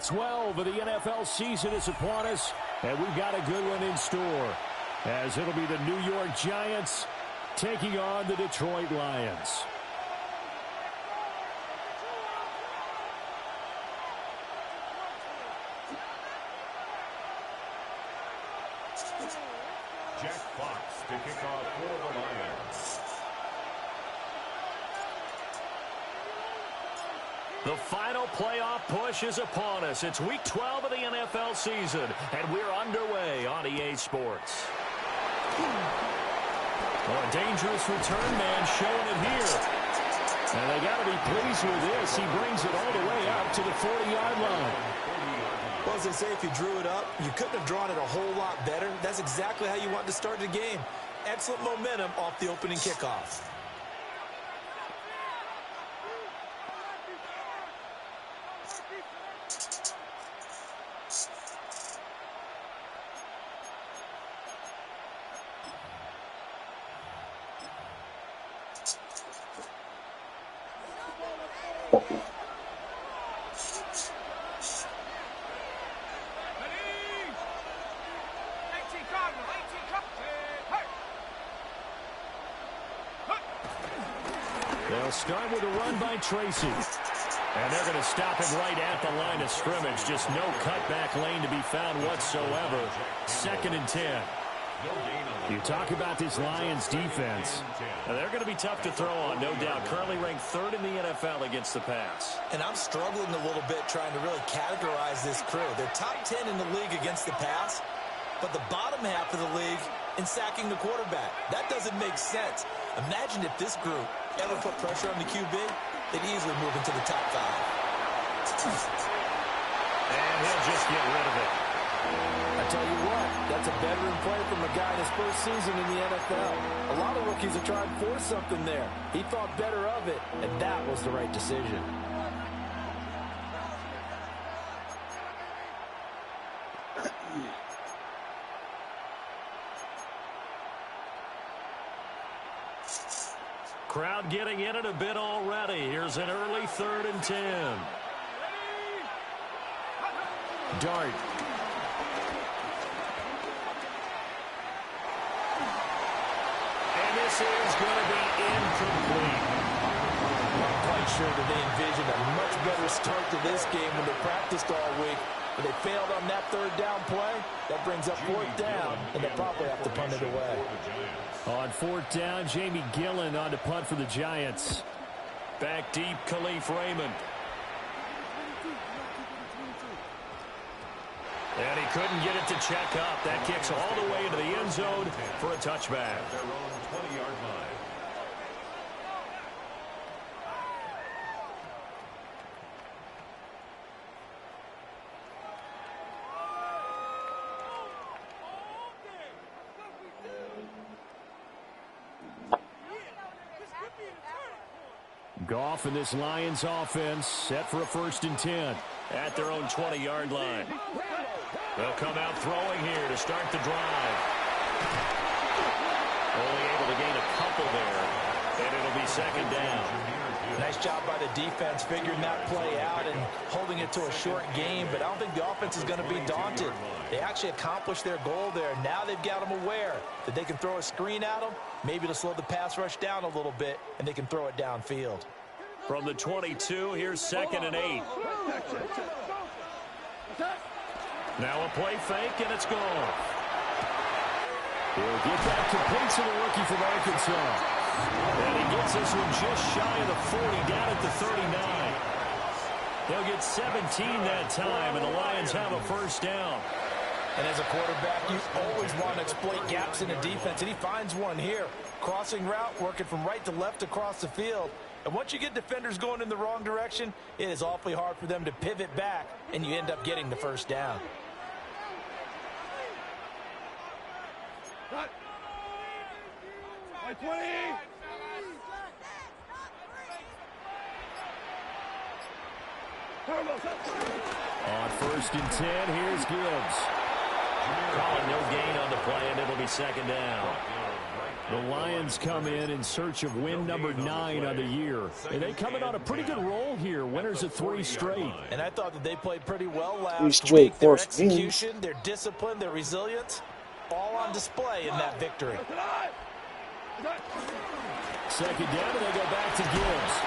Week 12 of the NFL season is upon us, and we've got a good one in store, as it'll be the New York Giants taking on the Detroit Lions. Jack Fox to kick off for the Lions. The final playoff push is upon us. It's Week 12 of the NFL season, and we're underway on EA Sports. Well, a dangerous return man showing it here. And they got to be pleased with this. He brings it all the way up to the 40-yard line. Well, as they say, if you drew it up, you couldn't have drawn it a whole lot better. That's exactly how you want to start the game. Excellent momentum off the opening kickoff. They'll start with a run by Tracy. And they're going to stop him right at the line of scrimmage. Just no cutback lane to be found whatsoever. 2nd and 10. You talk about this Lions defense. Now, they're going to be tough to throw on, no doubt. Currently ranked 3rd in the NFL against the pass. And I'm struggling a little bit trying to really categorize this crew. They're top 10 in the league against the pass, but the bottom half of the league in sacking the quarterback. That doesn't make sense. Imagine if this group ever put pressure on the QB, they'd easily move into the top 5. And he'll just get rid of it. I tell you what, that's a veteran play from a guy in his first season in the NFL. A lot of rookies are trying to force something there. He thought better of it, and that was the right decision. Crowd getting in it a bit already. Here's an early 3rd and 10. Dart. And this is going to be incomplete. I'm quite sure that they envisioned a much better start to this game when they practiced all week. But they failed on that 3rd down play. That brings up 4th down, and they'll probably have to punt it away. On 4th down, Jamie Gillen on to punt for the Giants. Back deep, Khalif Raymond. And he couldn't get it to check up. That kicks all the way into the end zone for a touchback. Their own 20-yard line. Goff and this Lions offense set for a 1st and 10 at their own 20-yard line. They'll come out throwing here to start the drive. Only able to gain a couple there, and it'll be 2nd down. Nice job by the defense figuring that play out and holding it to a short game, but I don't think the offense is going to be daunted. They actually accomplished their goal there. Now they've got them aware that they can throw a screen at them, maybe to slow the pass rush down a little bit, and they can throw it downfield. From the 22, here's 2nd and 8. Now a play fake, and it's gone. He'll get that complete to the rookie from Arkansas. And he gets this one just shy of the 40, down at the 39. They'll get 17 that time, and the Lions have a 1st down. And as a quarterback, you always want to exploit gaps in the defense, and he finds one here. Crossing route, working from right to left across the field. And once you get defenders going in the wrong direction, it is awfully hard for them to pivot back, and you end up getting the 1st down. On 1st and 10, here's Gibbs. Calling no gain on the play, and it'll be 2nd down. The Lions come in search of win number 9 on the year. And they come in on a pretty good roll here. Winners of 3 straight. And I thought that they played pretty well last week. Their execution, their discipline, their resilience, all on display in that victory. Second down, and they go back to Gibbs.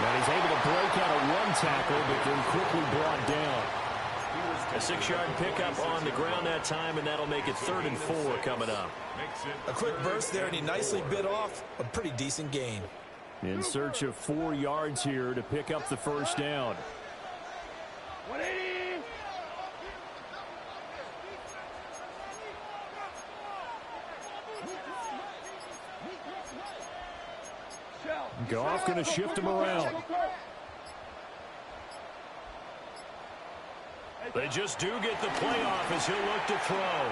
And he's able to break out of 1 tackle, but then quickly brought down. A 6-yard pickup on the ground that time, and that'll make it 3rd and 4 coming up. A quick burst there, and he nicely bit off a pretty decent gain. In search of 4 yards here to pick up the first down. 180. Goff going to shift him around. They just do get the play off as he'll look to throw.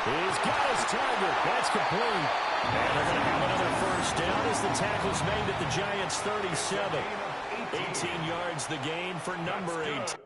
He's got his target. That's complete. And they're going to have another first down as the tackle's made at the Giants' 37. 18 yards the gain for number 8.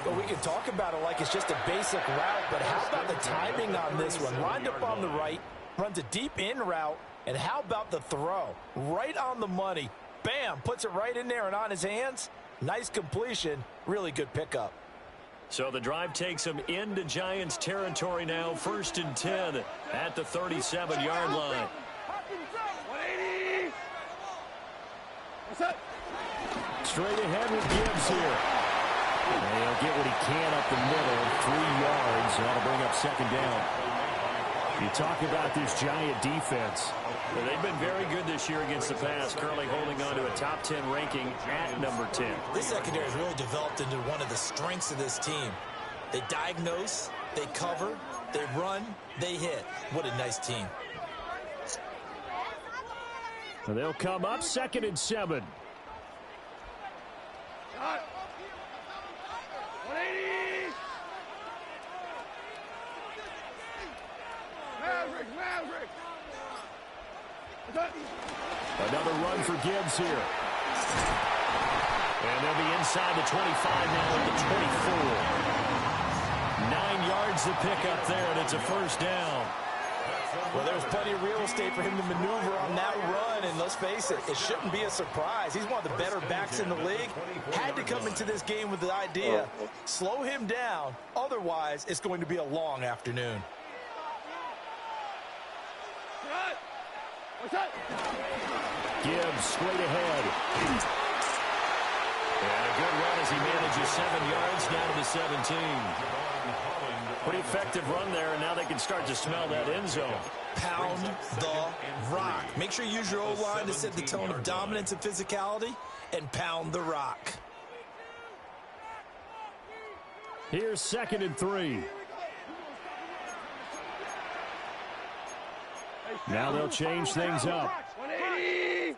Well, we can talk about it like it's just a basic route, but how about the timing on this one? Lined up on the right, runs a deep in route, and how about the throw? Right on the money. Bam, puts it right in there and on his hands. Nice completion, really good pickup. So the drive takes him into Giants territory now, 1st and 10 at the 37-yard line. 180. What's up? Straight ahead with Gibbs here. And he'll get what he can up the middle, 3 yards. That'll bring up 2nd down. You talk about this Giant defense. Well, they've been very good this year against the pass, currently holding on to a top 10 ranking at number 10. This secondary has really developed into one of the strengths of this team. They diagnose, they cover, they run, they hit. What a nice team. And they'll come up 2nd and 7. 180. Maverick. Another run for Gibbs here. And they'll be inside the 25 now at the 24. 9 yards to pick up there, and it's a first down. Well, there's plenty of real estate for him to maneuver on that run, and let's face it, it shouldn't be a surprise. He's one of the better backs in the league. Had to come into this game with the idea, slow him down, otherwise it's going to be a long afternoon. What's up? Gibbs straight ahead. And a good run as he manages 7 yards down to the 17. Pretty effective run there, and now they can start to smell that end zone. Pound the rock. Make sure you use your O-line to set the tone of dominance and physicality, and pound the rock. Here's 2nd and 3. Now they'll change things up. 180.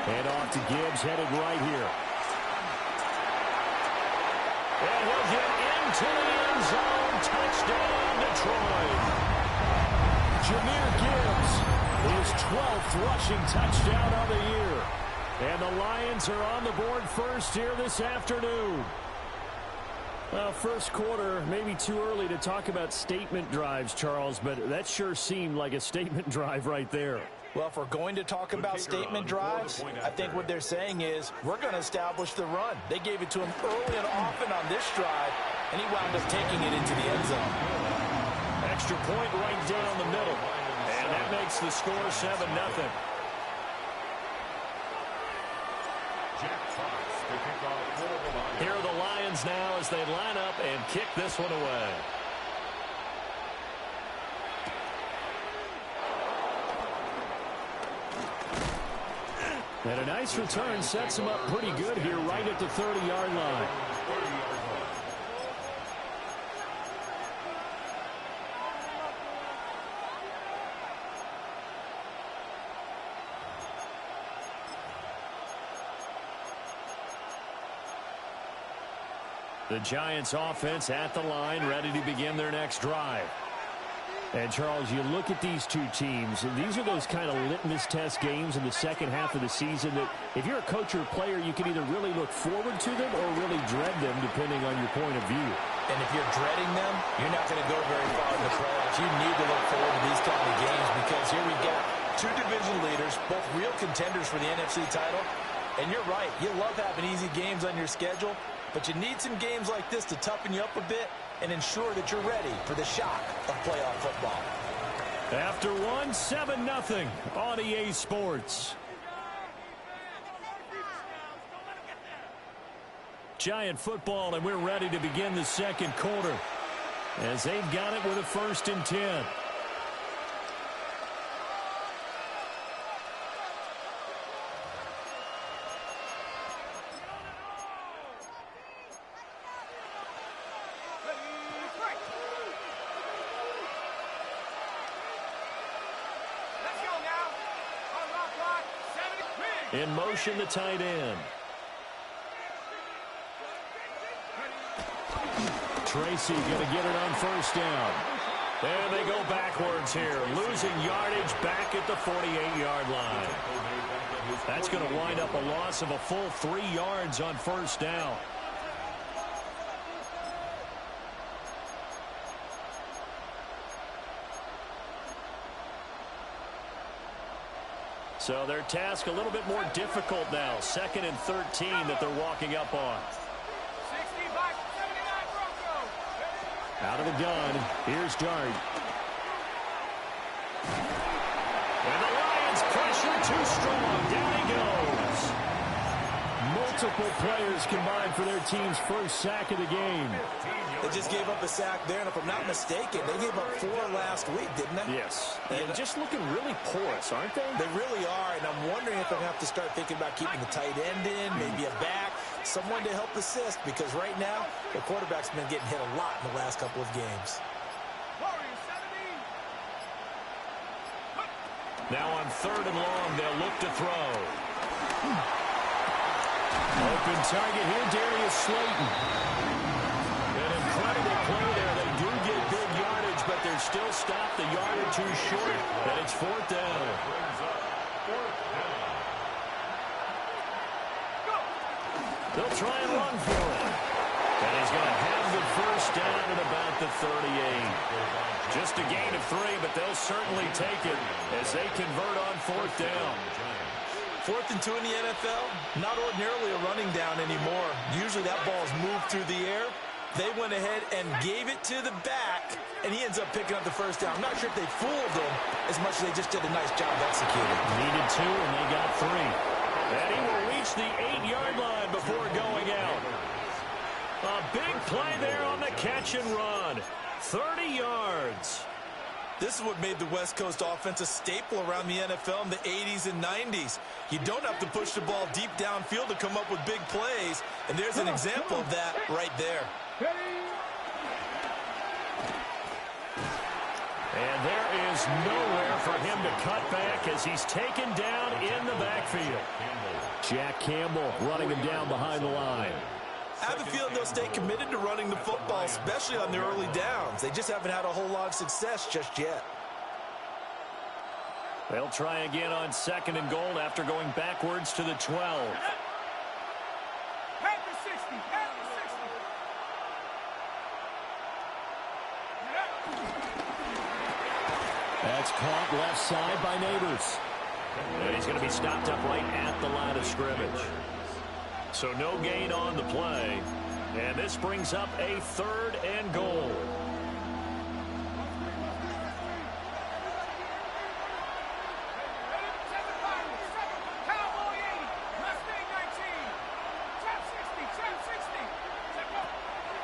Head off to Gibbs, headed right here. And he'll get into the end zone. Touchdown, Detroit. Jahmyr Gibbs, his 12th rushing touchdown of the year. And the Lions are on the board first here this afternoon. Well, first quarter, maybe too early to talk about statement drives, Charles, but that sure seemed like a statement drive right there. Well, if we're going to talk about statement drives, I think what they're saying is we're going to establish the run. They gave it to him early and often on this drive, and he wound up taking it into the end zone. Extra point right down the middle. And that makes the score 7-0. Here are the Lions now as they line up and kick this one away. And a nice return sets him up pretty good here right at the 30-yard line. The Giants offense at the line, ready to begin their next drive. And, Charles, you look at these two teams, and these are those kind of litmus test games in the second half of the season that if you're a coach or a player, you can either really look forward to them or really dread them, depending on your point of view. And if you're dreading them, you're not going to go very far in the playoffs. You need to look forward to these kind of games because here we've got two division leaders, both real contenders for the NFC title. And you're right, you love having easy games on your schedule, but you need some games like this to toughen you up a bit and ensure that you're ready for the shock of playoff football. After one, 7-0 on EA Sports. Giant football, and we're ready to begin the second quarter as they've got it with a 1st and 10. In motion, the tight end. Tracy going to get it on 1st down. And they go backwards here, losing yardage back at the 48-yard line. That's going to wind up a loss of a full 3 yards on 1st down. So their task a little bit more difficult now. 2nd and 13 that they're walking up on. Out of the gun. Here's Dart. And the Lions pressure too strong. Down he goes. Multiple players combined for their team's 1st sack of the game. They just gave up a sack there, and if I'm not mistaken, they gave up 4 last week, didn't they? Yes. And just looking really porous, aren't they? They really are, and I'm wondering if I'm going to have to start thinking about keeping the tight end in, maybe a back, someone to help assist, because right now, the quarterback's been getting hit a lot in the last couple of games. Now on 3rd and long, they'll look to throw. Open target here, Darius Slayton. An incredible play there. They do get big yardage, but they're still stopped a yard or 2 short, and it's 4th down. They'll try and run for it. And he's going to have the 1st down at about the 38. Just a gain of 3, but they'll certainly take it as they convert on 4th down. 4th and 2 in the NFL, not ordinarily a running down anymore. Usually that ball is moved through the air. They went ahead and gave it to the back, and he ends up picking up the 1st down. I'm not sure if they fooled him as much as they just did a nice job executing. Needed 2, and they got 3. And he will reach the 8-yard line before going out. A big play there on the catch and run. 30 yards. This is what made the West Coast offense a staple around the NFL in the 80s and 90s. You don't have to push the ball deep downfield to come up with big plays, and there's an example of that right there. And there is nowhere for him to cut back as he's taken down in the backfield. Jack Campbell running him down behind the line. I have a feeling they'll stay committed to running the football, especially on their early downs. They just haven't had a whole lot of success just yet. They'll try again on 2nd and goal after going backwards to the 12. That's caught left side by Neighbors. And he's going to be stopped up right at the line of scrimmage. So no gain on the play. And this brings up a 3rd and goal.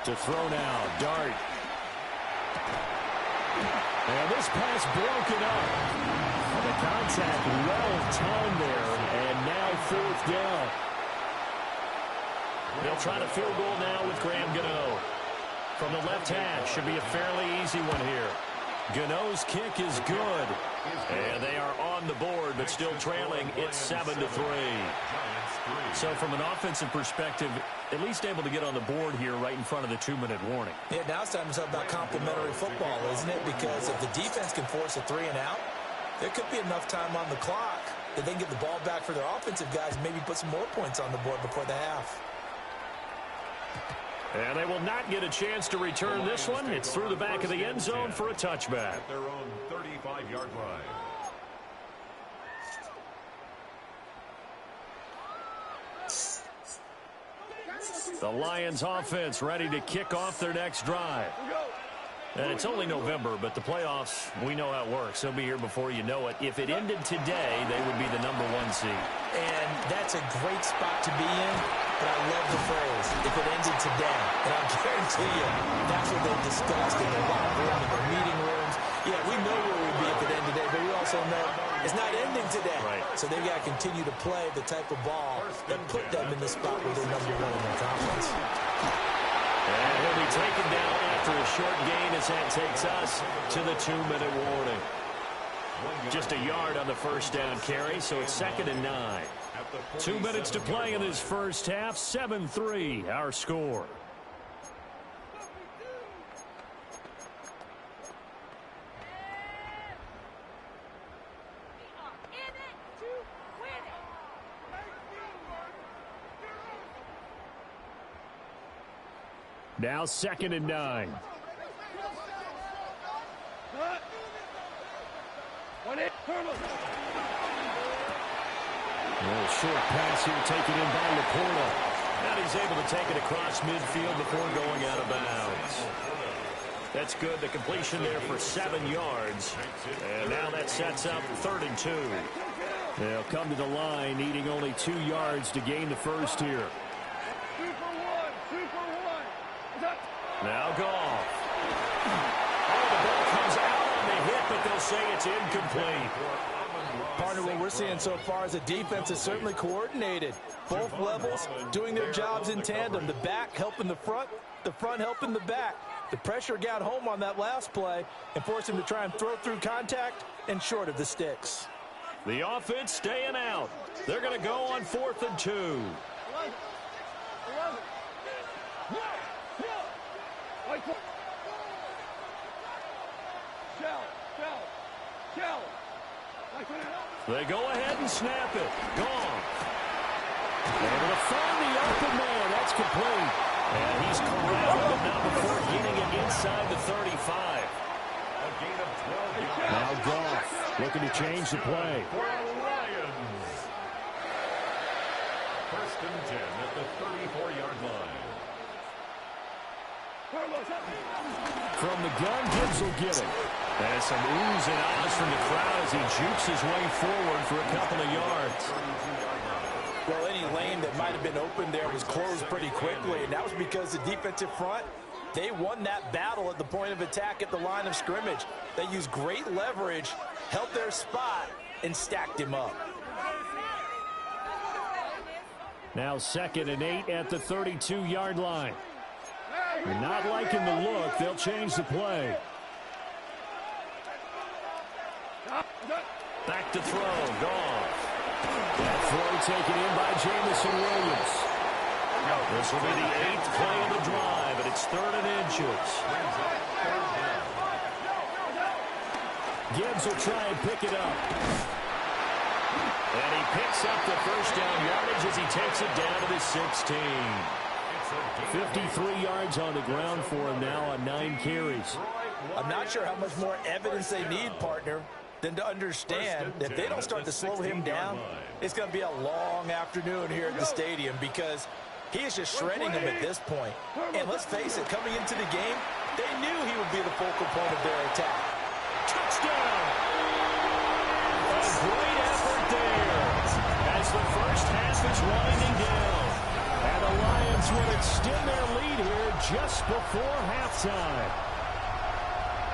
To throw now, Dart. And this pass broken up. The contact well timed there, and now 4th down. They'll try to field goal now with Graham Gano. From the left hash, should be a fairly easy one here. Gano's kick is good. And they are on the board, but still trailing. It's 7-3. So from an offensive perspective, at least able to get on the board here right in front of the 2-minute warning. Yeah, now it's time to talk about complementary football, isn't it? Because if the defense can force a 3 and out, there could be enough time on the clock that they can get the ball back for their offensive guys and maybe put some more points on the board before the half. And they will not get a chance to return this one. It's through the back of the end zone for a touchback. At their own 35-yard line. The Lions offense ready to kick off their next drive. And it's only November, but the playoffs, we know how it works. They'll be here before you know it. If it ended today, they would be the #1 seed. And that's a great spot to be in, but I love the phrase, if it ended today. And I guarantee you, that's what they discussed in the locker room, in the meeting rooms. Yeah, we know where we'd be if it ended today, but we also know it's not ending today. Right. So they've got to continue to play the type of ball that put them in the spot where they're #1 in their conference. And he'll be taken down after a short gain as that takes us to the 2-minute warning. Just a yard on the first down carry, so it's 2nd and 9. 2 minutes to play in this first half. 7-3, our score. Now 2nd and 9. A little short pass here taken in by Laporta. And he's able to take it across midfield before going out of bounds. That's good. The completion there for 7 yards. And now that sets up 3rd and 2. They'll come to the line needing only 2 yards to gain the first here. Now Goff. Oh, the ball comes out on the hit, but they'll say it's incomplete. Partner, what we're seeing so far is the defense is certainly coordinated. Both levels doing their jobs in tandem. The back helping the front helping the back. The pressure got home on that last play and forced him to try and throw through contact and short of the sticks. The offense staying out. They're going to go on 4th and 2. They go ahead and snap it. Gone. Able to find the open man. That's complete. And he's corralled, but not before getting it inside the 35. A gain of 12 yards. Now Goff looking to change the play. For Lions. 1st and 10 at the 34-yard line. From the gun, Gibbs will get it. And some oohs and ahs from the crowd as he jukes his way forward for a couple of yards. Well, any lane that might have been open there was closed pretty quickly, and that was because the defensive front, they won that battle at the point of attack at the line of scrimmage. They used great leverage, held their spot, and stacked him up. Now 2nd and 8 at the 32-yard line. They're not liking the look. They'll change the play. Back to throw. Goff. That throw taken in by Jamison Williams. This will be the 8th play of the drive, and it's 3rd and inches. Gibbs will try and pick it up. And he picks up the first down yardage as he takes it down to the 16. 53 yards on the ground for him now on 9 carries. I'm not sure how much more evidence they need, partner. than to understand that if they don't start to slow him down, it's going to be a long afternoon here at the stadium because he is just shredding them at this point. And let's face it, coming into the game, they knew he would be the focal point of their attack. Touchdown! A great effort there as the first half is winding down. And the Lions will extend their lead here just before halftime.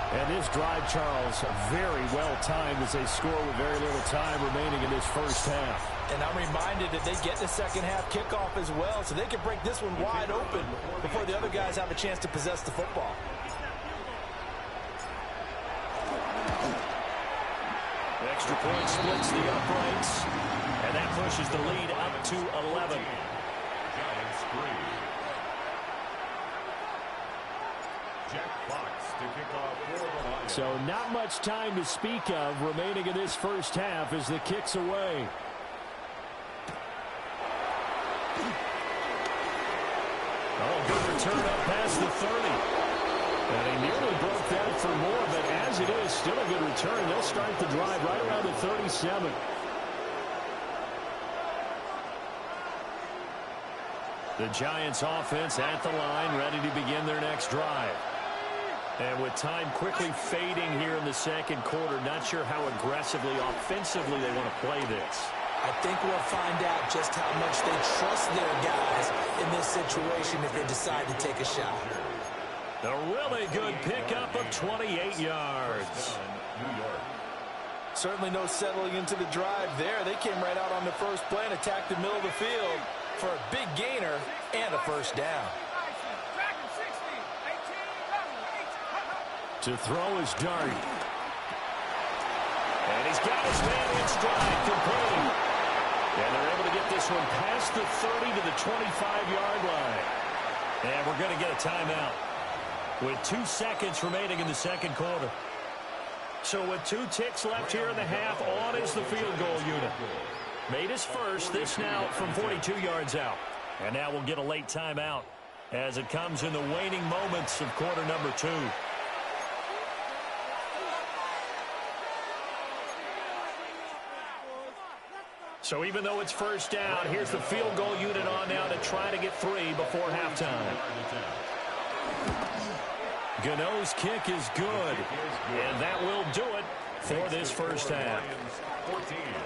And this drive, Charles, very well timed as they score with very little time remaining in this first half. And I'm reminded that they get the second half kickoff as well, so they can break this one wide open before the other guys have a chance to possess the football. The extra point splits the uprights, and that pushes the lead up to 11. Giants 3. Jack Fox to kick off for the Lions. So not much time to speak of remaining in this first half as the kick's away. Oh, good return up past the 30. And he nearly broke that for more, but as it is, still a good return. They'll start the drive right around the 37. The Giants offense at the line, ready to begin their next drive. And with time quickly fading here in the second quarter, not sure how aggressively, offensively they want to play this. I think we'll find out just how much they trust their guys in this situation if they decide to take a shot. A really good pickup of 28 yards. New York. Certainly no settling into the drive there. They came right out on the first play and attacked the middle of the field for a big gainer and a first down. To throw is Dart. And he's got his man in stride, complete. And they're able to get this one past the 30 to the 25-yard line. And we're going to get a timeout with 2 seconds remaining in the second quarter. So with 2 ticks left here in the half, on is the field goal unit. Made his first, this now from 42 yards out. And now we'll get a late timeout as it comes in the waning moments of quarter number 2. So even though it's first down, here's the field goal unit on now to try to get 3 before halftime. Gano's kick is good, and that will do it for this first half.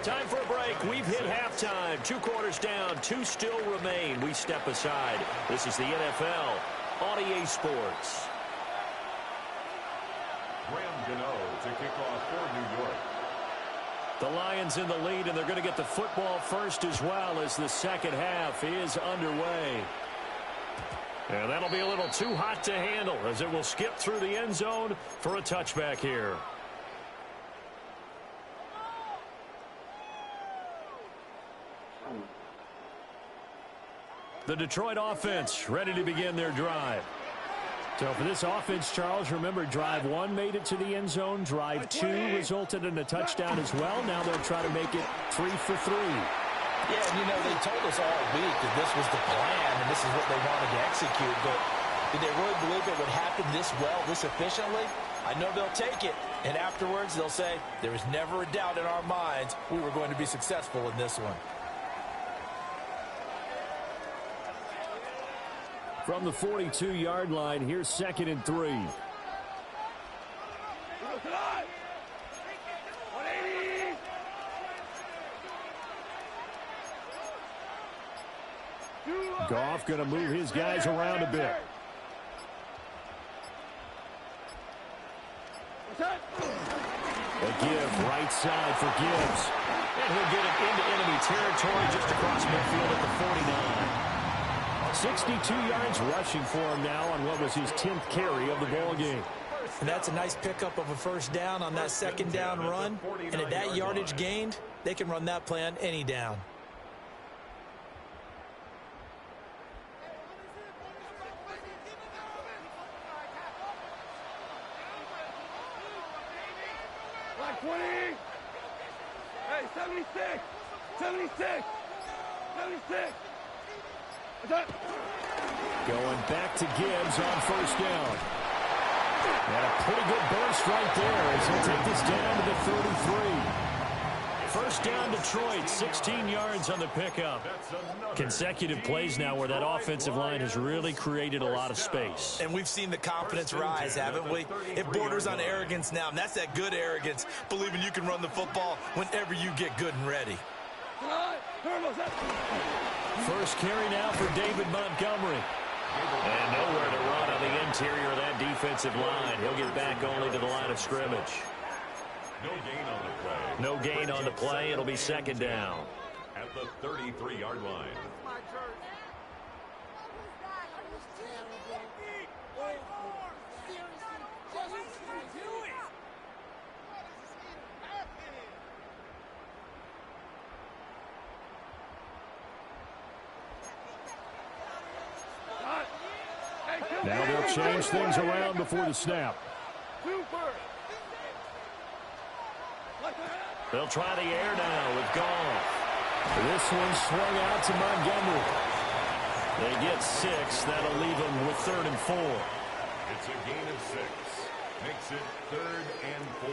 Time for a break. We've hit halftime. 2 quarters down, 2 still remain. We step aside. This is the NFL on EA Sports. Graham Gano to kick off for New York. The Lions in the lead, and they're going to get the football first as well as the second half is underway. And that'll be a little too hot to handle as it will skip through the end zone for a touchback here. The Detroit offense ready to begin their drive. So for this offense, Charles, remember, drive 1 made it to the end zone. Drive 2 resulted in a touchdown as well. Now they'll try to make it 3 for 3. Yeah, and you know, they told us all week that this was the plan and this is what they wanted to execute, but did they really believe it would happen this well, this efficiently? I know they'll take it, and afterwards they'll say, there was never a doubt in our minds we were going to be successful in this one. From the 42-yard line, here's 2nd and 3. Goff going to move his guys around a bit. A give right side for Gibbs. And he'll get it into enemy territory just across midfield at the 49. 62 yards rushing for him now on what was his 10th carry of the ball game. And that's a nice pickup of a first down on that second down run. And at that yardage gained, they can run that play on any down. Like 20. Hey, 76. 76. 76. Going back to Gibbs on first down. And a pretty good burst right there as he'll take this down to the 33. First down, Detroit, 16 yards on the pickup. Consecutive plays now where that offensive line has really created a lot of space. And we've seen the confidence rise, haven't we? It borders on arrogance now, and that's that good arrogance, believing you can run the football whenever you get good and ready. First carry now for David Montgomery. And nowhere to run on the interior of that defensive line. He'll get back only to the line of scrimmage. No gain on the play. No gain on the play. It'll be second down. At the 33-yard line. Now they'll change things around before the snap. They'll try the air now with Goff. This one swung out to Montgomery. They get 6. That'll leave them with 3rd and 4. It's a gain of 6. Makes it 3rd and 4.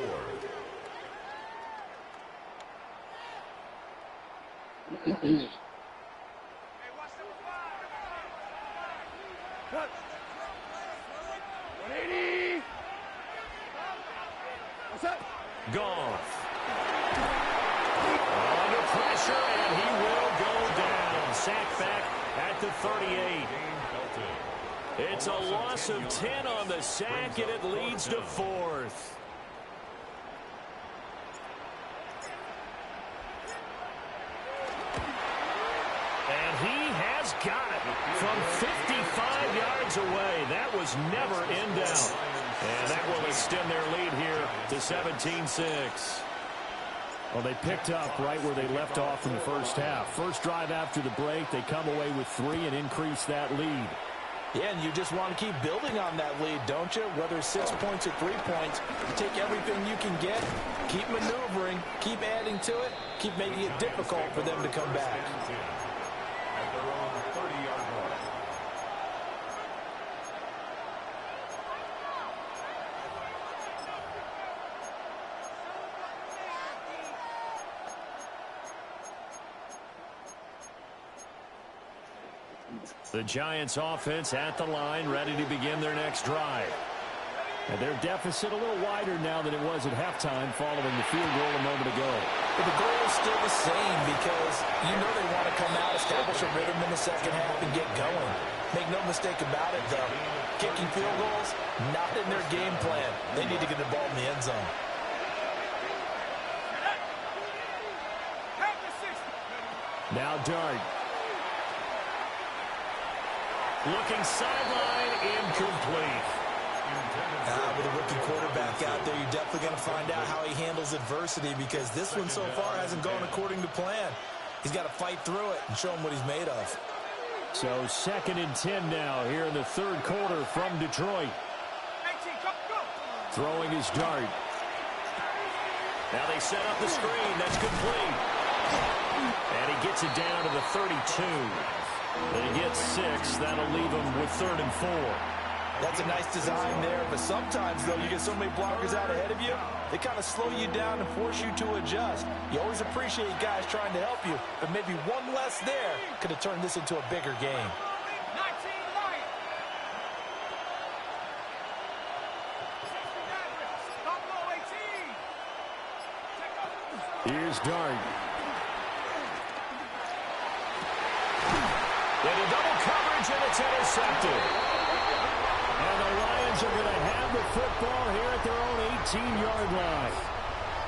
Cut. 180. What's up? Goff. Under pressure, and he will go down. Sacked back at the 38. It's a loss of 10 on the sack, and it leads to 4th. And he has got it from 55 yards away. That was never in doubt. And that will extend their lead here to 17-6. Well, they picked up right where they left off in the first half. First drive after the break, they come away with 3 and increase that lead. Yeah, and you just want to keep building on that lead, don't you? Whether it's 6 points or 3 points, you take everything you can get, keep maneuvering, keep adding to it, keep making it difficult for them to come back. At their own 30-yard line. The Giants offense at the line, ready to begin their next drive. And their deficit a little wider now than it was at halftime following the field goal a moment ago. But the goal is still the same because you know they want to come out, establish a rhythm in the second half, and get going. Make no mistake about it, though. Kicking field goals, not in their game plan. They need to get the ball in the end zone. Now Dart. Looking sideline, incomplete. With a rookie quarterback out there, you're definitely going to find out how he handles adversity because this one so far hasn't gone according to plan. He's got to fight through it and show him what he's made of. So 2nd and 10 now here in the 3rd quarter from Detroit. Throwing his Dart. Now they set up the screen. That's complete. And he gets it down to the 32. They get 6. That'll leave him with 3rd and 4. That's a nice design there, but sometimes, though, you get so many blockers out ahead of you, they kind of slow you down and force you to adjust. You always appreciate guys trying to help you, but maybe one less there could have turned this into a bigger game. Here's Dart. Into double coverage, and it's intercepted. And the Lions are going to have the football here at their own 18-yard line.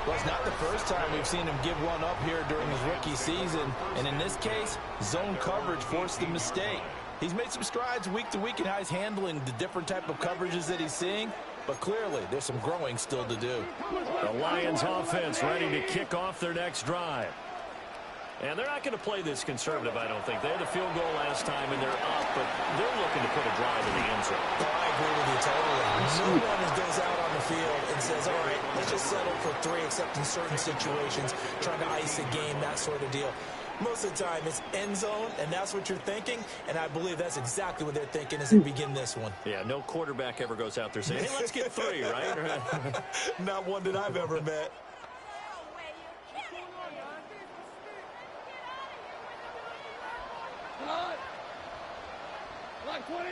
Well, it's not the first time we've seen him give one up here during his rookie season. And in this case, zone coverage forced the mistake. He's made some strides week to week in how he's handling the different type of coverages that he's seeing. But clearly, there's some growing still to do. The Lions offense ready to kick off their next drive. And they're not going to play this conservative, I don't think. They had a field goal last time, and they're up, but they're looking to put a drive in the end zone. Oh, I agree with you totally. No one goes out on the field and says, all right, let's just settle for 3, except in certain situations, trying to ice a game, that sort of deal. Most of the time, it's end zone, and that's what you're thinking, and I believe that's exactly what they're thinking as they begin this one. Yeah, no quarterback ever goes out there saying, hey, let's get 3, right? Not one that I've ever met. Like 20.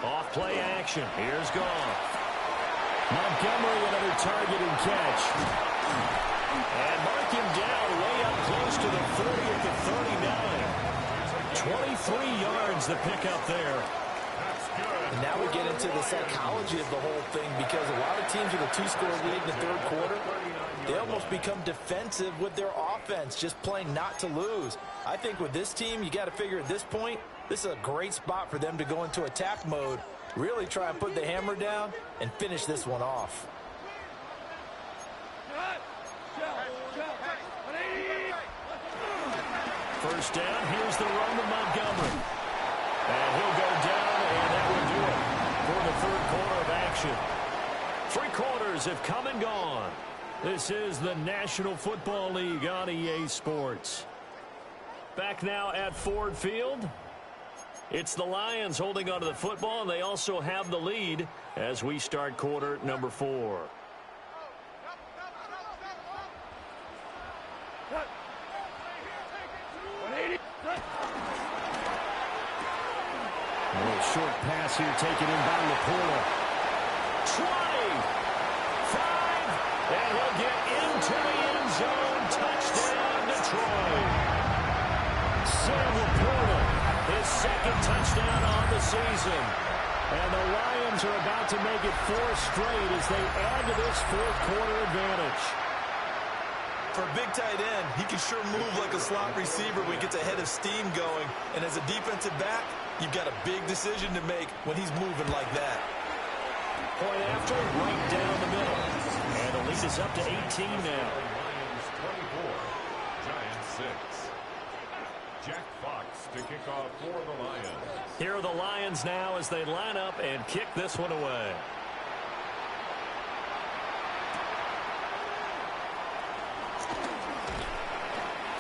Off play action. Here's Goff. Montgomery, another target and catch. And mark him down way up close to the 30 at the 39. 23 yards the pickup there. And now we get into the psychology of the whole thing, because a lot of teams with a two-score lead in the third quarter, they almost become defensive with their offense, just playing not to lose. I think with this team, you got to figure at this point, this is a great spot for them to go into attack mode, really try and put the hammer down and finish this one off. First down, here's the run to Montgomery. And he'll go down, and that will do it for the third quarter of action. 3 quarters have come and gone. This is the National Football League on EA Sports. Back now at Ford Field. It's the Lions holding onto the football, and they also have the lead as we start quarter number 4. A little short pass here taken in by Laporta. 20, 5, and he'll get into the end zone. Touchdown, Detroit. Sam Laporta, his second touchdown on the season. And the Lions are about to make it 4 straight as they add to this fourth quarter advantage. For a big tight end, he can sure move like a slot receiver when he gets a head of steam going. And as a defensive back, you've got a big decision to make when he's moving like that. Point after, right down the middle. And the lead is up to 18 now. Lions 24, Giants 6. Jack Fox to kick off for the Lions. Here are the Lions now as they line up and kick this one away.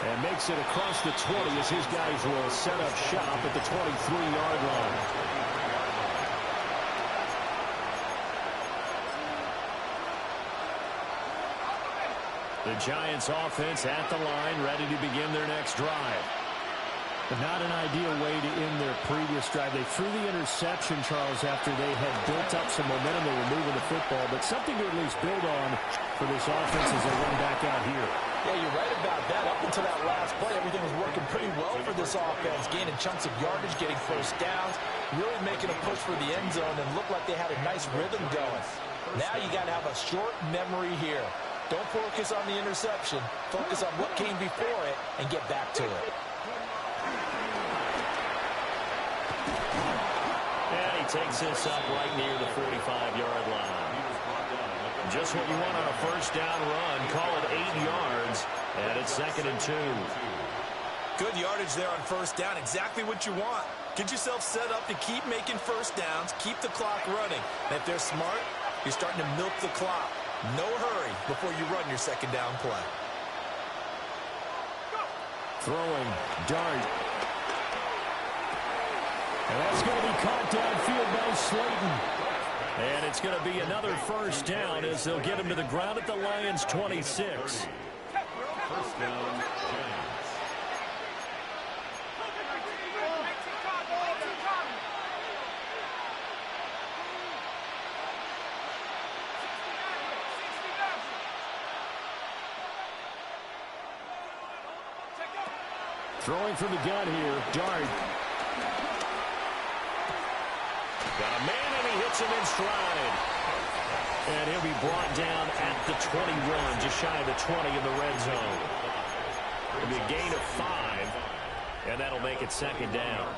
And makes it across the 20 as his guys will set up shop at the 23-yard line. The Giants offense at the line, ready to begin their next drive. But not an ideal way to end their previous drive. They threw the interception, Charles, after they had built up some momentum. They were moving the football, but something to at least build on for this offense as they run back out here. Yeah, you're right about that. Up until that last play, everything was working pretty well for this offense, gaining chunks of yardage, getting first downs, really making a push for the end zone, and looked like they had a nice rhythm going. Now you got to have a short memory here. Don't focus on the interception. Focus on what came before it and get back to it. And he takes this up right near the 45-yard line. Just what you want on a first down run. Call it 8 yards, and it's 2nd and 2. Good yardage there on first down. Exactly what you want. Get yourself set up to keep making first downs, keep the clock running. And if they're smart, you're starting to milk the clock. No hurry before you run your second down play. Throwing, dart. And that's going to be caught downfield by Slayton. And it's going to be another first down as they'll get him to the ground at the Lions' 26. First down, Giants. Throwing from the gun here, Dart. Got a man, and he hits him in stride. And he'll be brought down at the 21, just shy of the 20 in the red zone. It'll be a gain of 5, and that'll make it 2nd down.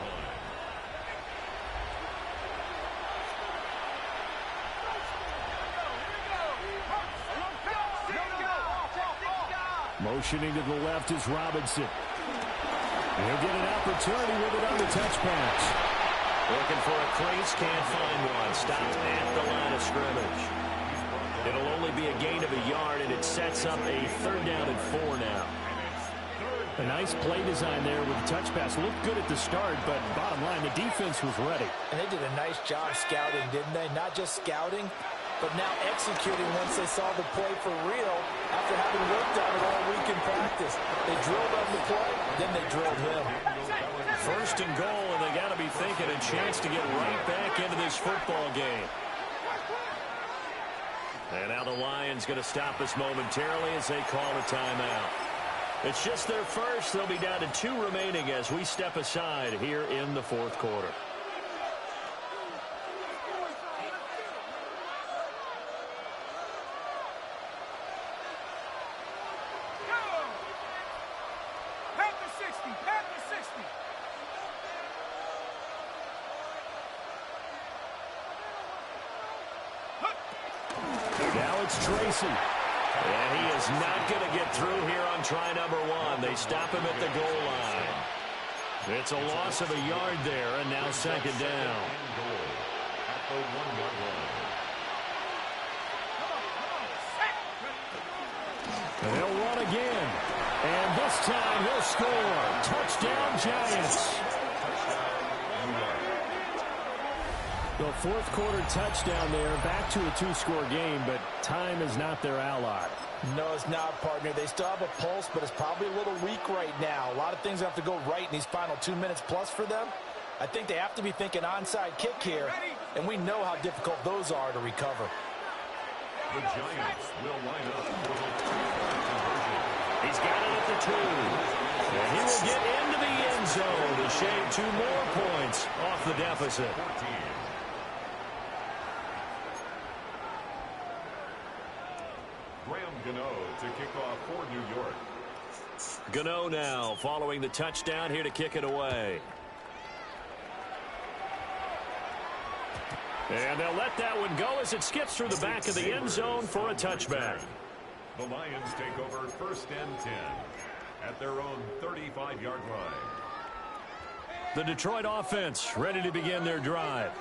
Motioning to the left is Robinson. He'll get an opportunity with it on the touch pass. Looking for a crease, can't find one. Stopped at the line of scrimmage. It'll only be a gain of a yard, and it sets up a 3rd down and 4 now. A nice play design there with the touch pass. Looked good at the start, but bottom line, the defense was ready. And they did a nice job scouting, didn't they? Not just scouting, but now executing once they saw the play for real after having worked on it all week in practice. They drilled on the play, then they drilled him. First and goal and they got to be thinking a chance to get right back into this football game. And now the Lions going to stop us momentarily as they call a timeout. It's just their first. They'll be down to 2 remaining as we step aside here in the fourth quarter. Tracy. And he is not going to get through here on try number 1. They stop him at the goal line. It's a loss of a yard there, and now second down. And they'll run again. And this time he'll score. Touchdown, Giants. The fourth quarter touchdown there, back to a 2-score game, but time is not their ally. No, it's not, partner. They still have a pulse, but it's probably a little weak right now. A lot of things have to go right in these final 2 minutes plus for them. I think they have to be thinking onside kick here, and we know how difficult those are to recover. The Giants will line up for the conversion. He's got it at the 2. And he will get into the end zone to shave 2 more points off the deficit. 14. Gano to kick off for New York. Gano now following the touchdown here to kick it away. And they'll let that one go as it skips through the back of the end zone for a touchback. The Lions take over 1st and 10 at their own 35-yard line. The Detroit offense ready to begin their drive.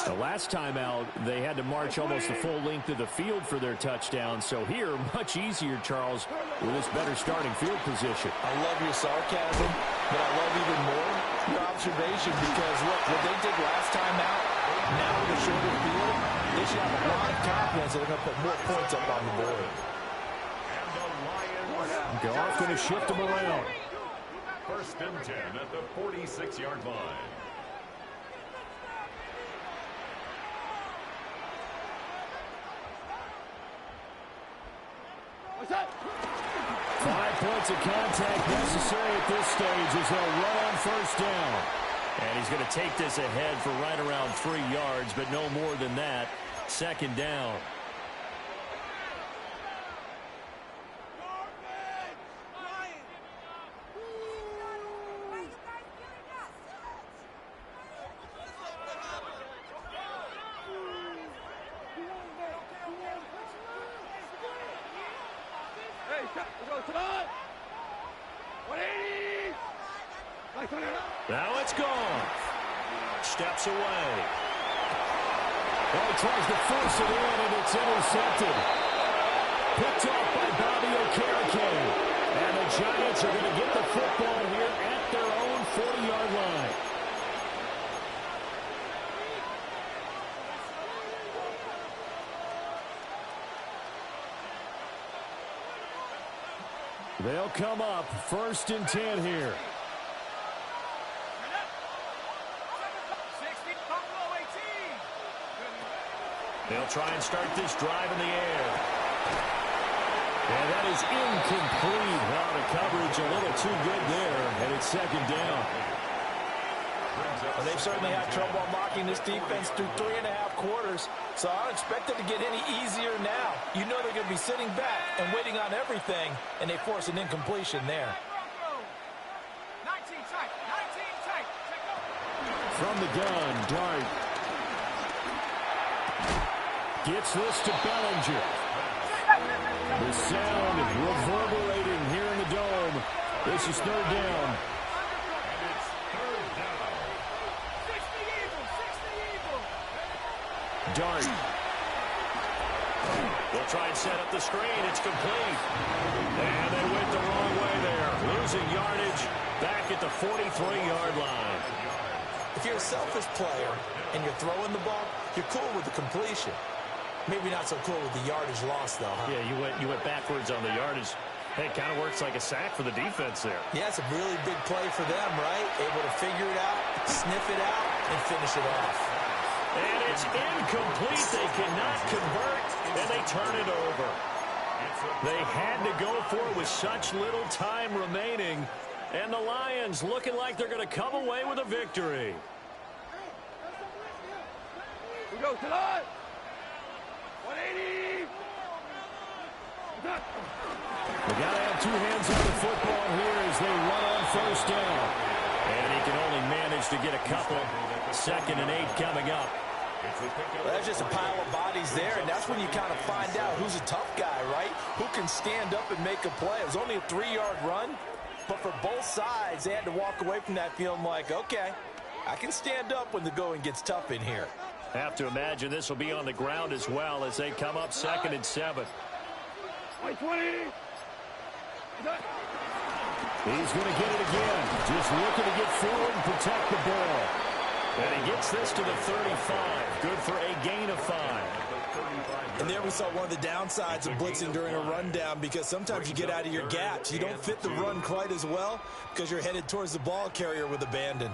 The last time out, they had to march almost the full length of the field for their touchdown. So here, much easier, Charles, with this better starting field position. I love your sarcasm, but I love even more your observation because, look, what they did last time out, now with a shorter field, they should have a lot of confidence that they're going to put more points up on the board. And the Lions Goff going to shift them around. 1st and 10 at the 46-yard line. What's that? 5 points of contact necessary at this stage as they'll run on 1st down. And he's going to take this ahead for right around 3 yards, but no more than that. 2nd down. Now it's gone. Steps away. Well, he tries to force it in, and it's intercepted. Picked off by Bobby Okereke. And the Giants are going to get the football here at their own 40-yard line. They'll come up 1st and 10 here. They'll try and start this drive in the air. And that is incomplete. Out of coverage, a little too good there, and it's 2nd down. Well, they've certainly had trouble unlocking this defense through 3.5 quarters, so I don't expect it to get any easier now. You know they're going to be sitting back and waiting on everything, and they force an incompletion there. From the gun, Dart. Gets this to Bellinger. The sound reverberating here in the dome. This is 3rd down. And it's 3rd down. Dart. They'll try and set up the screen. It's complete. And they went the wrong way there. Losing yardage back at the 43-yard line. If you're a selfish player and you're throwing the ball, you're cool with the completion. Maybe not so cool with the yardage loss, though, huh? Yeah, you went backwards on the yardage. Hey, it kind of works like a sack for the defense there. Yeah, it's a really big play for them, right? Able to figure it out, sniff it out, and finish it off. And it's incomplete. They cannot convert, and they turn it over. They had to go for it with such little time remaining. And the Lions looking like they're going to come away with a victory. We go to the 180. They got to have two hands on the football here as they run on first down. And he can only manage to get a couple. 2nd and 8 coming up. Well, that's just a pile of bodies there, and that's when you kind of find out who's a tough guy, right? Who can stand up and make a play. It was only a 3-yard run, but for both sides, they had to walk away from that feeling like, okay, I can stand up when the going gets tough in here. Have to imagine this will be on the ground as well as they come up 2nd and 7. 20. He's going to get it again. Just looking to get forward and protect the ball. And he gets this to the 35. Good for a gain of 5. And there we saw one of the downsides of blitzing during a rundown, because sometimes you get out of your gaps. You don't fit the run quite as well because you're headed towards the ball carrier with abandon.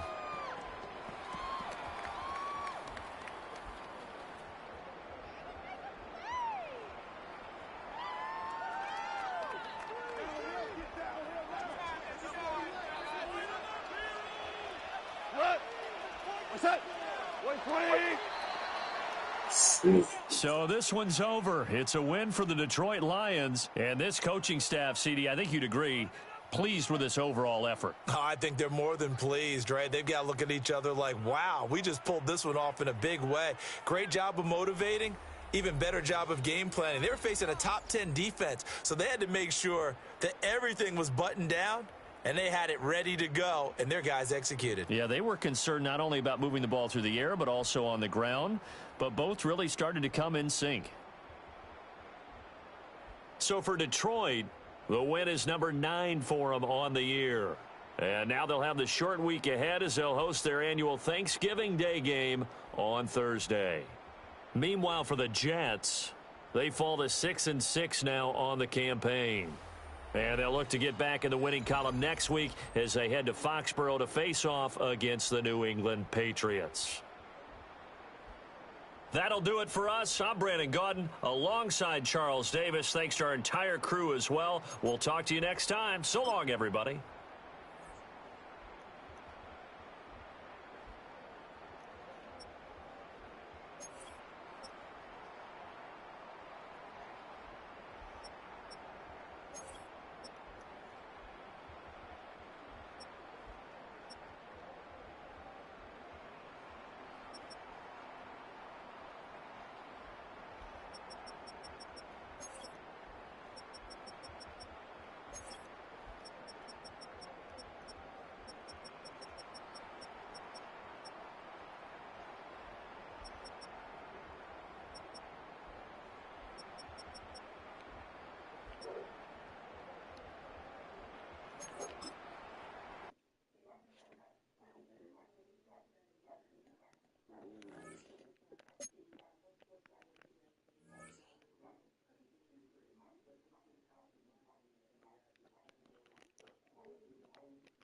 So this one's over. It's a win for the Detroit Lions. And this coaching staff, CD, I think you'd agree, pleased with this overall effort. Oh, I think they're more than pleased, right? They've got to look at each other like, wow, we just pulled this one off in a big way. Great job of motivating. Even better job of game planning. They were facing a top 10 defense, so they had to make sure that everything was buttoned down, and they had it ready to go, and their guys executed. Yeah, they were concerned not only about moving the ball through the air, but also on the ground. But both really started to come in sync. So for Detroit, the win is number 9 for them on the year. And now they'll have the short week ahead as they'll host their annual Thanksgiving Day game on Thursday. Meanwhile, for the Jets, they fall to 6-6 now on the campaign. And they'll look to get back in the winning column next week as they head to Foxborough to face off against the New England Patriots. That'll do it for us. I'm Brandon Gaudin alongside Charles Davis. Thanks to our entire crew as well. We'll talk to you next time. So long, everybody.